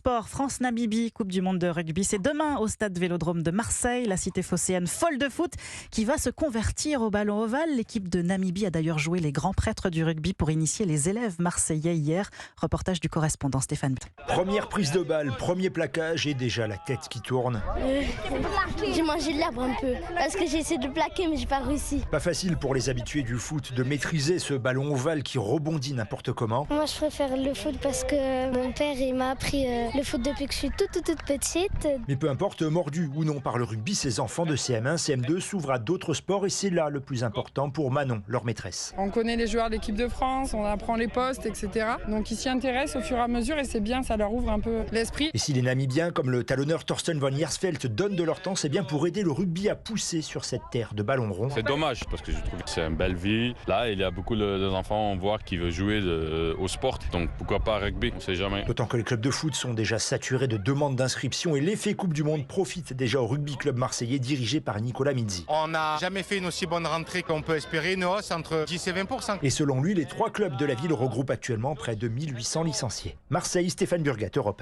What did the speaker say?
Sport, France-Namibie, Coupe du monde de rugby. C'est demain au stade Vélodrome de Marseille, la cité phocéenne folle de foot qui va se convertir au ballon ovale. L'équipe de Namibie a d'ailleurs joué les grands prêtres du rugby pour initier les élèves marseillais hier. Reportage du correspondant Stéphane. Première prise de balle, premier plaquage et déjà la tête qui tourne. J'ai mangé de l'herbe un peu parce que j'ai essayé de plaquer mais j'ai pas réussi. Pas facile pour les habitués du foot de maîtriser ce ballon ovale qui rebondit n'importe comment. Moi je préfère le foot parce que mon père il m'a appris le foot depuis que je suis toute petite. Mais peu importe, mordu ou non par le rugby, ces enfants de CM1, CM2 s'ouvrent à d'autres sports et c'est là le plus important pour Manon, leur maîtresse. On connaît les joueurs de l'équipe de France, on apprend les postes, etc. Donc ils s'y intéressent au fur et à mesure et c'est bien, ça leur ouvre un peu l'esprit. Et si les Namibiens, comme le talonneur Thorsten von Hersfeld, donnent de leur temps, c'est bien pour aider le rugby à pousser sur cette terre de ballon rond. C'est dommage parce que je trouve que c'est une belle vie. Là, il y a beaucoup d'enfants, on voit, qui veulent jouer au sport. Donc pourquoi pas rugby, on ne sait jamais. D'autant que les clubs de foot sont déjà saturés de demandes d'inscription et l'effet Coupe du Monde profite déjà au rugby club marseillais dirigé par Nicolas Mizzi. On n'a jamais fait une aussi bonne rentrée qu'on peut espérer, une hausse entre 10 et 20%. Et selon lui, les 3 clubs de la ville regroupent actuellement près de 1800 licenciés. Marseille, Stéphane Burgat, Europe 1.